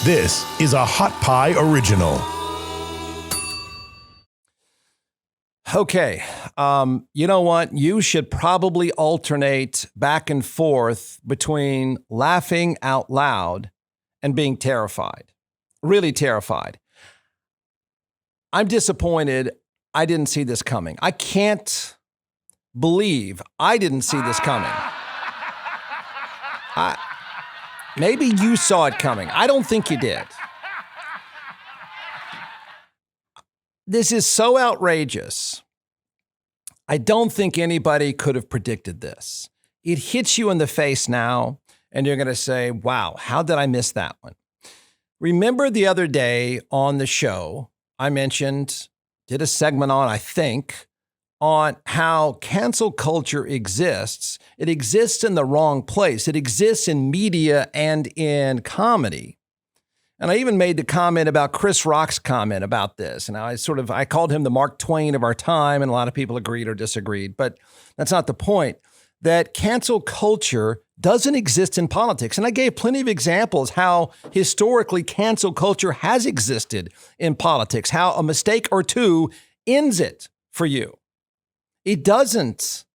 This is a Hot Pie Original. Okay, you know what? You should probably alternate back and forth between laughing out loud and being terrified. Really terrified. I'm disappointed I didn't see this coming. I can't believe I didn't see this coming. Maybe you saw it coming. I don't think you did. This is so outrageous. I don't think anybody could have predicted this. It hits you in the face now, and you're going to say, wow, how did I miss that one? Remember the other day on the show, I did a segment on, I think, on how cancel culture exists. It exists in the wrong place. It exists in media and in comedy. And I even made the comment about Chris Rock's comment about this. And I called him the Mark Twain of our time, and a lot of people agreed or disagreed. But that's not the point. That cancel culture doesn't exist in politics. And I gave plenty of examples how historically cancel culture has existed in politics, how a mistake or two ends it for you. It doesn't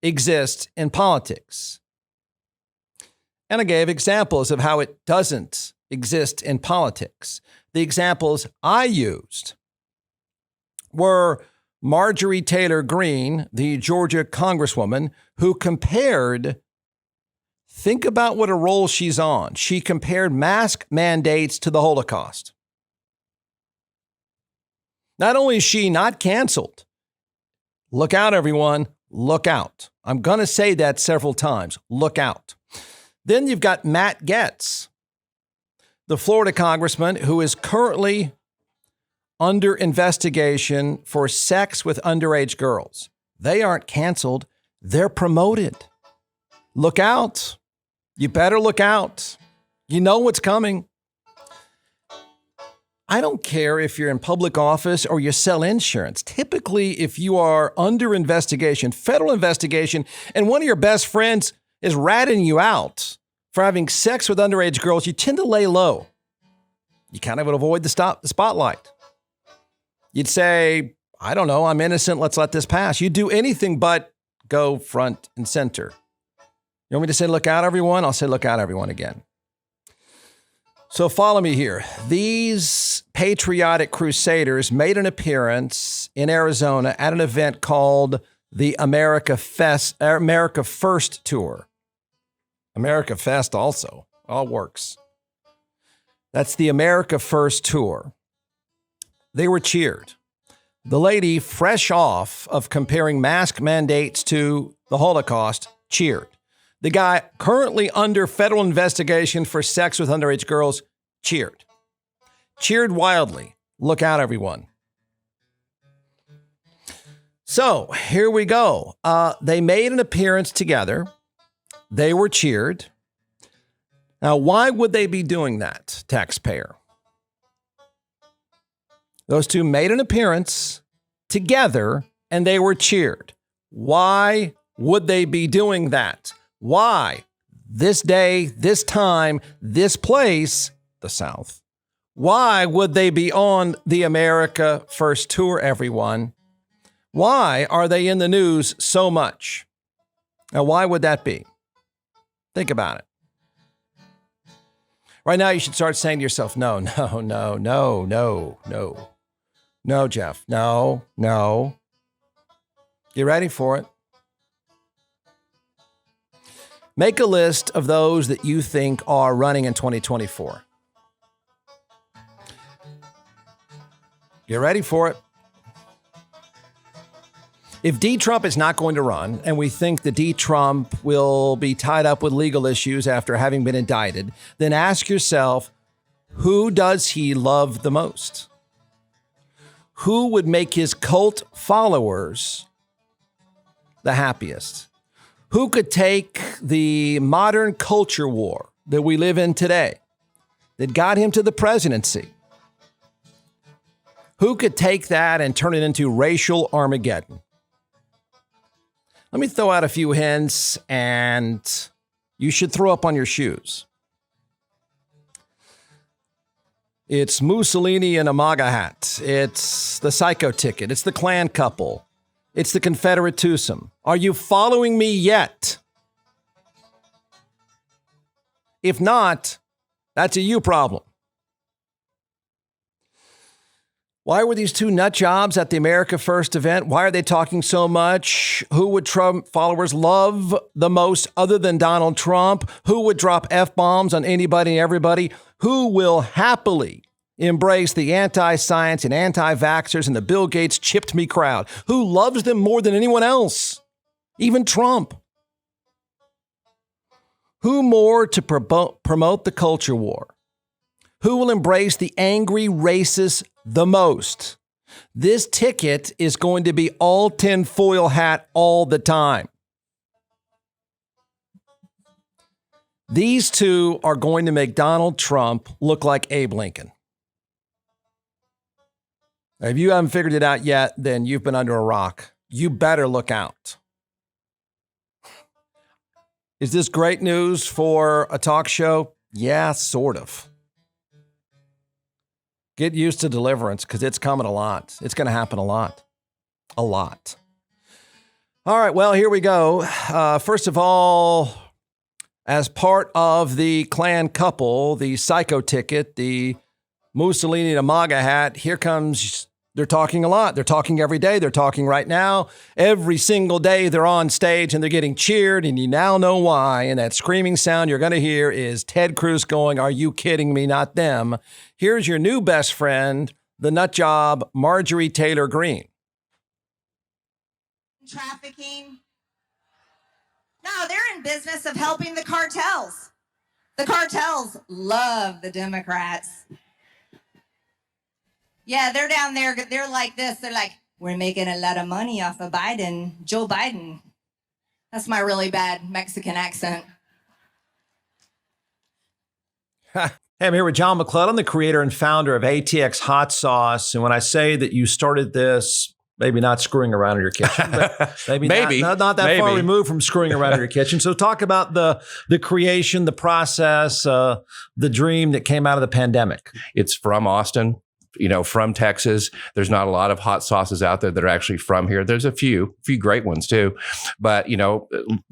exist in politics. And I gave examples of how it doesn't exist in politics. The examples I used were Marjorie Taylor Greene, the Georgia congresswoman, who think about what a role she's on. She compared mask mandates to the Holocaust. Not only is she not canceled, look out, everyone, look out. I'm going to say that several times, look out. Then you've got Matt Gaetz, the Florida congressman who is currently under investigation for sex with underage girls. They aren't canceled. They're promoted. Look out. You better look out. You know what's coming. I don't care if you're in public office or you sell insurance. Typically, if you are under investigation, federal investigation, and one of your best friends is ratting you out for having sex with underage girls, you tend to lay low. You kind of would avoid the spotlight. You'd say, I don't know, I'm innocent, let's let this pass. You'd do anything but go front and center. You want me to say, look out, everyone? I'll say, look out, everyone, again. So follow me here. These patriotic crusaders made an appearance in Arizona at an event called the America First Tour. America Fest also, all works. That's the America First Tour. They were cheered. The lady, fresh off of comparing mask mandates to the Holocaust, cheered. The guy currently under federal investigation for sex with underage girls cheered. Cheered wildly. Look out, everyone. So here we go. They made an appearance together. They were cheered. Now, why would they be doing that, taxpayer? Those two made an appearance together and they were cheered. Why would they be doing that? Why? This day, this time, this place, the South. Why would they be on the America First Tour, everyone? Why are they in the news so much? Now, why would that be? Think about it. Right now, you should start saying to yourself, no, Jeff, no. Get ready for it. Make a list of those that you think are running in 2024. Get ready for it. If D. Trump is not going to run, and we think that D. Trump will be tied up with legal issues after having been indicted, then ask yourself, who does he love the most? Who would make his cult followers the happiest? Who could take the modern culture war that we live in today, that got him to the presidency? Who could take that and turn it into racial Armageddon? Let me throw out a few hints, and you should throw up on your shoes. It's Mussolini in a MAGA hat. It's the psycho ticket. It's the Klan couple. It's the Confederate twosome. Are you following me yet? If not, that's a you problem. Why were these two nut jobs at the America First event? Why are they talking so much? Who would Trump followers love the most other than Donald Trump? Who would drop F-bombs on anybody and everybody? Who will happily embrace the anti-science and anti-vaxxers and the Bill Gates chipped me crowd? Who loves them more than anyone else? Even Trump. Who more to promote the culture war? Who will embrace the angry racists the most? This ticket is going to be all tinfoil hat all the time. These two are going to make Donald Trump look like Abe Lincoln. If you haven't figured it out yet, then you've been under a rock. You better look out. Is this great news for a talk show? Yeah, sort of. Get used to deliverance because it's coming a lot. It's going to happen a lot. A lot. All right, well, here we go. First of all, as part of the Klan couple, the psycho ticket, the Mussolini to MAGA hat, here comes, they're talking a lot. They're talking every day. They're talking right now. Every single day they're on stage and they're getting cheered, and you now know why. And that screaming sound you're going to hear is Ted Cruz going, "Are you kidding me? Not them." Here's your new best friend, the nut job, Marjorie Taylor Greene. Trafficking. No, they're in business of helping the cartels. The cartels love the Democrats. Yeah, they're down there. They're like this. They're like, "We're making a lot of money off of Biden, Joe Biden." That's my really bad Mexican accent. Hey, I'm here with John McClellan, the creator and founder of ATX Hot Sauce. And when I say that you started this, maybe not screwing around in your kitchen, but maybe not that far removed from screwing around in your kitchen. So talk about the creation, the process, the dream that came out of the pandemic. It's from Austin, from Texas. There's not a lot of hot sauces out there that are actually from here. There's a few great ones too. But,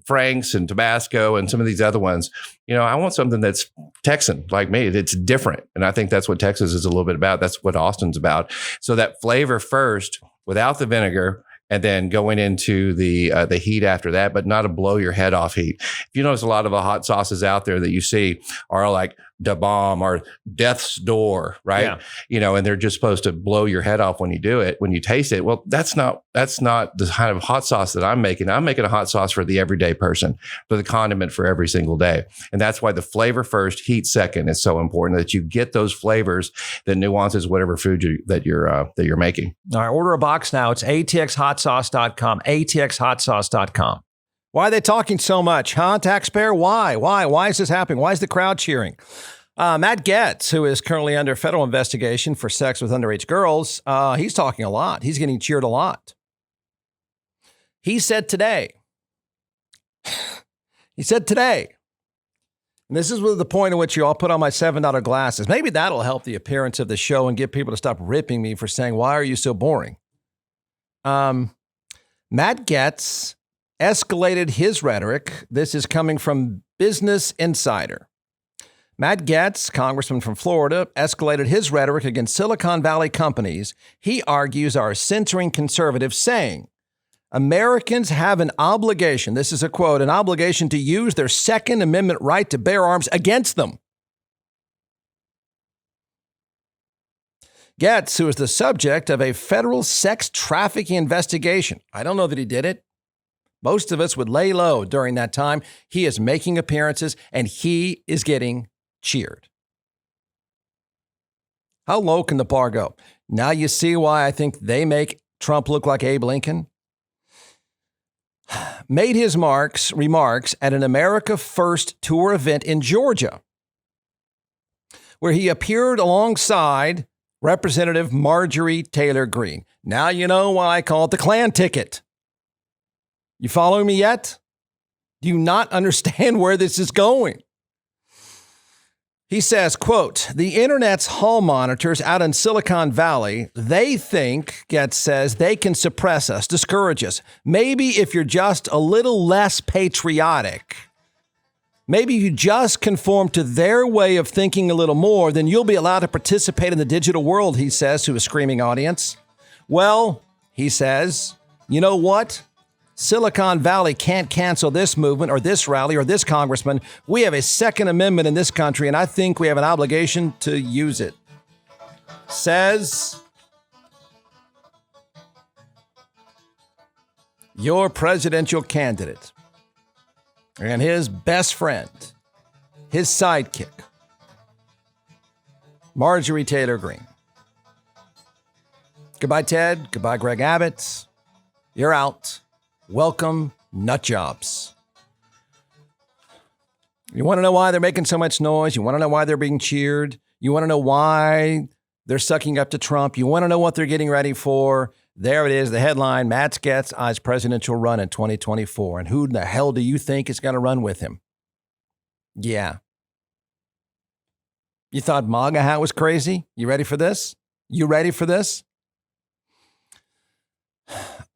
Frank's and Tabasco and some of these other ones, I want something that's Texan like me. It's different. And I think that's what Texas is a little bit about. That's what Austin's about. So that flavor first without the vinegar, and then going into the heat after that, but not a blow your head off heat. If you notice, a lot of the hot sauces out there that you see are like Da Bomb or Death's Door, right? Yeah. And they're just supposed to blow your head off when you do it, when you taste it. Well, that's not the kind of hot sauce that I'm making. I'm making a hot sauce for the everyday person, for the condiment for every single day. And that's why the flavor first, heat second is so important, that you get those flavors that nuances whatever food that you're making. All right, order a box now. It's atxhotsauce.com, atxhotsauce.com. Why are they talking so much, huh, taxpayer? Why? Why is this happening? Why is the crowd cheering? Matt Gaetz, who is currently under federal investigation for sex with underage girls, he's talking a lot. He's getting cheered a lot. He said today, and this is the point at which you all put on my $7 glasses. Maybe that'll help the appearance of the show and get people to stop ripping me for saying, "Why are you so boring?" Matt Gaetz escalated his rhetoric. This is coming from Business Insider. Matt Gaetz, congressman from Florida, escalated his rhetoric against Silicon Valley companies he argues are censoring conservatives, saying, "Americans have an obligation," this is a quote, "an obligation to use their Second Amendment right to bear arms against them." Gaetz, who is the subject of a federal sex trafficking investigation. I don't know that he did it. Most of us would lay low during that time. He is making appearances and he is getting cheered. How low can the bar go? Now you see why I think they make Trump look like Abe Lincoln. Made his remarks at an America First tour event in Georgia, where he appeared alongside Representative Marjorie Taylor Greene. Now you know why I call it the Klan ticket. You following me yet? Do you not understand where this is going? He says, quote, the internet's hall monitors out in Silicon Valley, they think, Getz says, they can suppress us, discourage us. Maybe if you're just a little less patriotic, maybe you just conform to their way of thinking a little more, then you'll be allowed to participate in the digital world, he says to a screaming audience. Well, he says, you know what? Silicon Valley can't cancel this movement or this rally or this congressman. We have a Second Amendment in this country, and I think we have an obligation to use it. Says your presidential candidate and his best friend, his sidekick, Marjorie Taylor Greene. Goodbye, Ted. Goodbye, Greg Abbott. You're out. Welcome, nut jobs. You want to know why they're making so much noise? You want to know why they're being cheered? You want to know why they're sucking up to Trump? You want to know what they're getting ready for? There it is, the headline, Matt Gaetz eyes presidential run in 2024. And who the hell do you think is going to run with him? Yeah. You thought MAGA hat was crazy? You ready for this? You ready for this?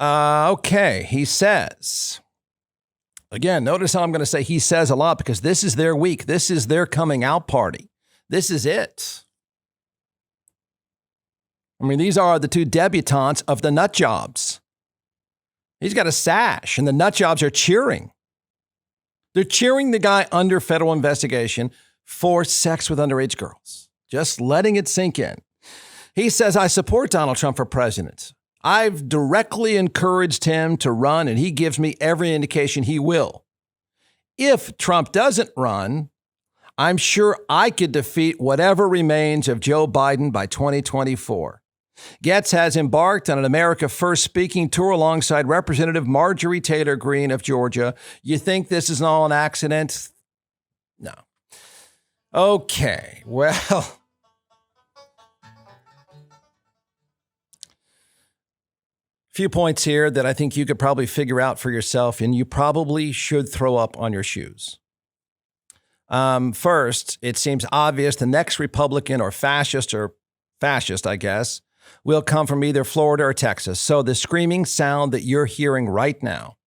Okay, he says, again, notice how I'm going to say he says a lot because this is their week. This is their coming out party. This is it. I mean, these are the two debutantes of the nut jobs. He's got a sash and the nut jobs are cheering. They're cheering the guy under federal investigation for sex with underage girls. Just letting it sink in. He says, I support Donald Trump for president. I've directly encouraged him to run, and he gives me every indication he will. If Trump doesn't run, I'm sure I could defeat whatever remains of Joe Biden by 2024. Gaetz has embarked on an America First speaking tour alongside Representative Marjorie Taylor Greene of Georgia. You think this is all an accident? No. Okay, well... Few points here that I think you could probably figure out for yourself, and you probably should throw up on your shoes. First, it seems obvious the next Republican or fascist, I guess, will come from either Florida or Texas. So the screaming sound that you're hearing right now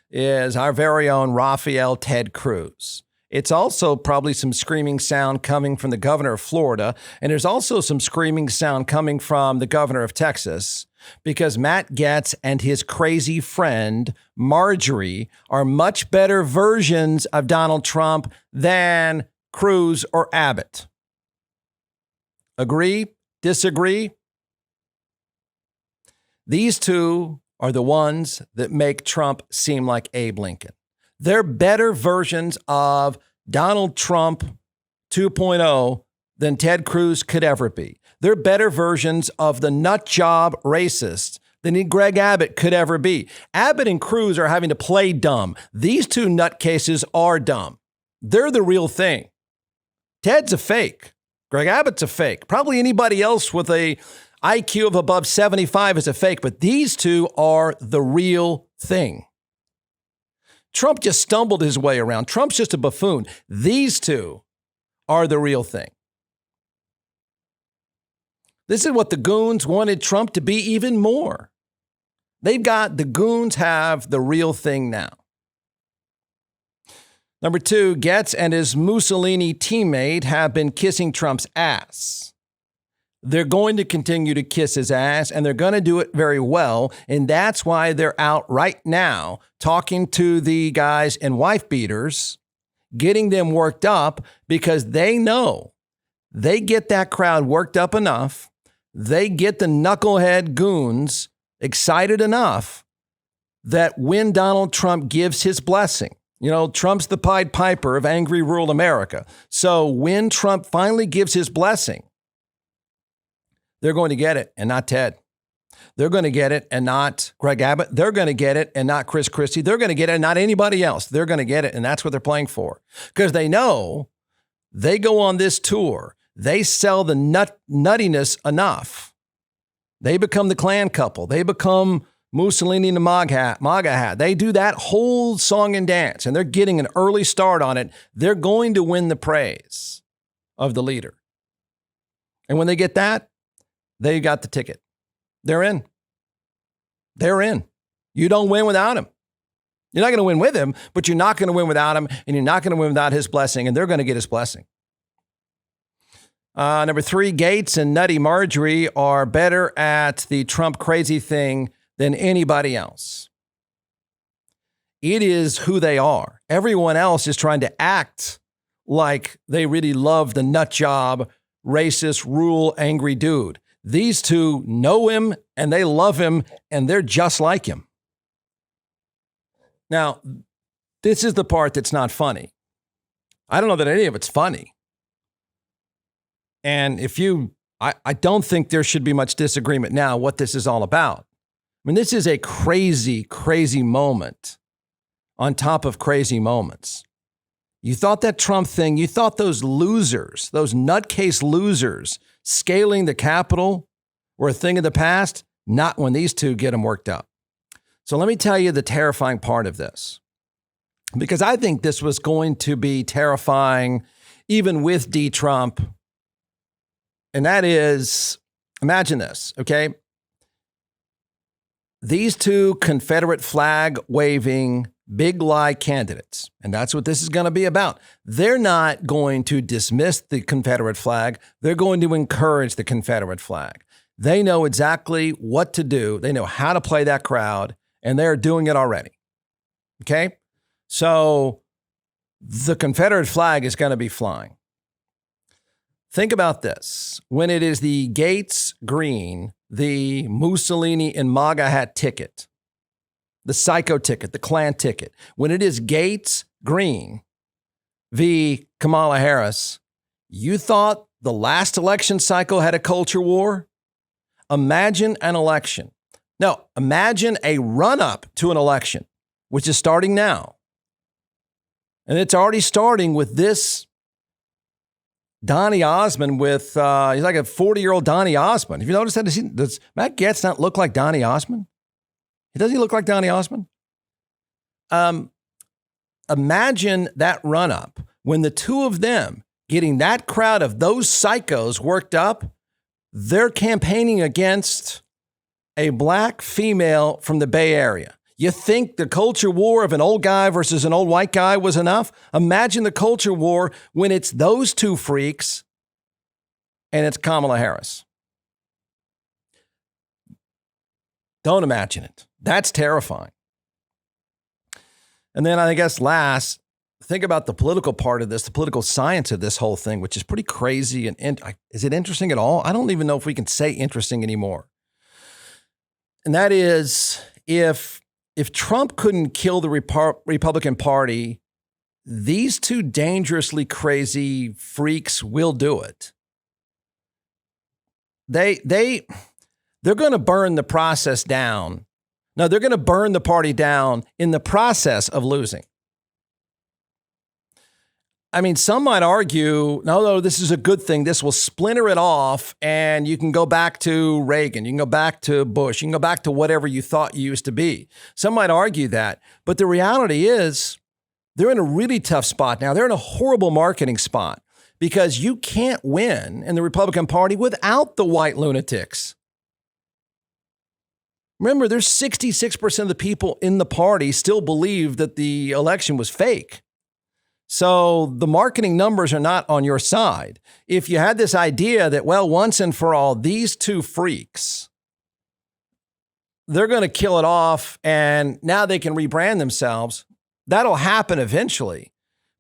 is our very own Rafael Ted Cruz. It's also probably some screaming sound coming from the governor of Florida, and there's also some screaming sound coming from the governor of Texas, because Matt Gaetz and his crazy friend Marjorie are much better versions of Donald Trump than Cruz or Abbott. Agree? Disagree? These two are the ones that make Trump seem like Abe Lincoln. They're better versions of Donald Trump 2.0 than Ted Cruz could ever be. They're better versions of the nut job racist than Greg Abbott could ever be. Abbott and Cruz are having to play dumb. These two nutcases are dumb. They're the real thing. Ted's a fake. Greg Abbott's a fake. Probably anybody else with a IQ of above 75 is a fake, but these two are the real thing. Trump just stumbled his way around. Trump's just a buffoon. These two are the real thing. This is what the goons wanted Trump to be even more. The goons have the real thing now. Number two, Gaetz and his Mussolini teammate have been kissing Trump's ass. They're going to continue to kiss his ass, and they're going to do it very well. And that's why they're out right now talking to the guys and wife beaters, getting them worked up, because they know they get that crowd worked up enough. They get the knucklehead goons excited enough that when Donald Trump gives his blessing, Trump's the Pied Piper of angry rural America. So when Trump finally gives his blessing, they're going to get it and not Ted. They're going to get it and not Greg Abbott. They're going to get it and not Chris Christie. They're going to get it and not anybody else. They're going to get it, and that's what they're playing for. Because they know they go on this tour. They sell the nuttiness enough. They become the Klan couple. They become Mussolini and the MAGA hat. They do that whole song and dance, and they're getting an early start on it. They're going to win the praise. of the leader. And when they get that, they got the ticket. They're in. They're in. You don't win without him. You're not going to win with him, but you're not going to win without him, and you're not going to win without his blessing, and they're going to get his blessing. Number 3, Gates and Nutty Marjorie are better at the Trump crazy thing than anybody else. It is who they are. Everyone else is trying to act like they really love the nut job, racist, rural, angry dude. These two know him and they love him and they're just like him. Now, this is the part that's not funny. I don't know that any of it's funny. And I don't think there should be much disagreement now what this is all about. I mean, this is a crazy, crazy moment on top of crazy moments. You thought that Trump thing, you thought those losers, those nutcase losers scaling the Capitol were a thing of the past? Not when these two get them worked up. So let me tell you the terrifying part of this, because I think this was going to be terrifying even with D. Trump. And that is, imagine this, okay? These two Confederate flag waving big lie candidates, and that's what this is going to be about. They're not going to dismiss the Confederate flag. They're going to encourage the Confederate flag. They know exactly what to do. They know how to play that crowd, and they're doing it already. Okay? So the Confederate flag is going to be flying. Think about this. When it is the Gates green, the Mussolini and MAGA hat ticket, the psycho ticket, the Klan ticket, when it is Gates green v. Kamala Harris, you thought the last election cycle had a culture war? Imagine an election. No, imagine a run-up to an election, which is starting now. And it's already starting with this Donny Osmond he's like a 40-year-old Donny Osmond. Have you noticed that? Does Matt Gaetz not look like Donny Osmond? Does he look like Donny Osmond? Imagine that run-up when the two of them getting that crowd of those psychos worked up, they're campaigning against a black female from the Bay Area. You think the culture war of an old guy versus an old white guy was enough? Imagine the culture war when it's those two freaks and it's Kamala Harris. Don't imagine it. That's terrifying. And then I guess last, think about the political part of this, the political science of this whole thing, which is pretty crazy. And is it interesting at all? I don't even know if we can say interesting anymore. And that is, if Trump couldn't kill the Republican Party, these two dangerously crazy freaks will do it. They're going to burn the process down. No, they're going to burn the party down in the process of losing. I mean, some might argue, no, this is a good thing. This will splinter it off, and you can go back to Reagan. You can go back to Bush. You can go back to whatever you thought you used to be. Some might argue that. But the reality is they're in a really tough spot now. They're in a horrible marketing spot because you can't win in the Republican Party without the white lunatics. Remember, there's 66% of the people in the party still believe that the election was fake. So the marketing numbers are not on your side. If you had this idea that, well, once and for all, these two freaks, they're going to kill it off and now they can rebrand themselves, that'll happen eventually.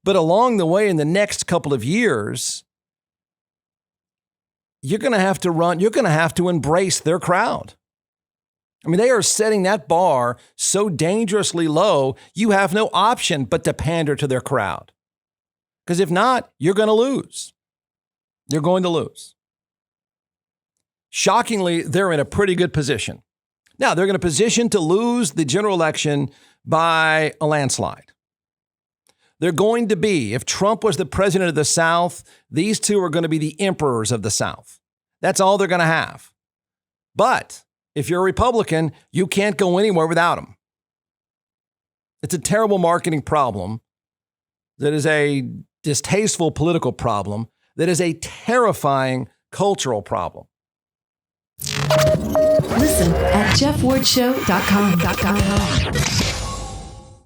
But along the way in the next couple of years, you're going to have to embrace their crowd. I mean, they are setting that bar so dangerously low, you have no option but to pander to their crowd. Because if not, you're going to lose. You're going to lose. Shockingly, they're in a pretty good position. Now, they're in a position to lose the general election by a landslide. They're going to be, if Trump was the president of the South, these two are going to be the emperors of the South. That's all they're going to have. But if you're a Republican, you can't go anywhere without them. It's a terrible marketing problem that is a distasteful political problem that is a terrifying cultural problem. Listen at jeffwardshow.com.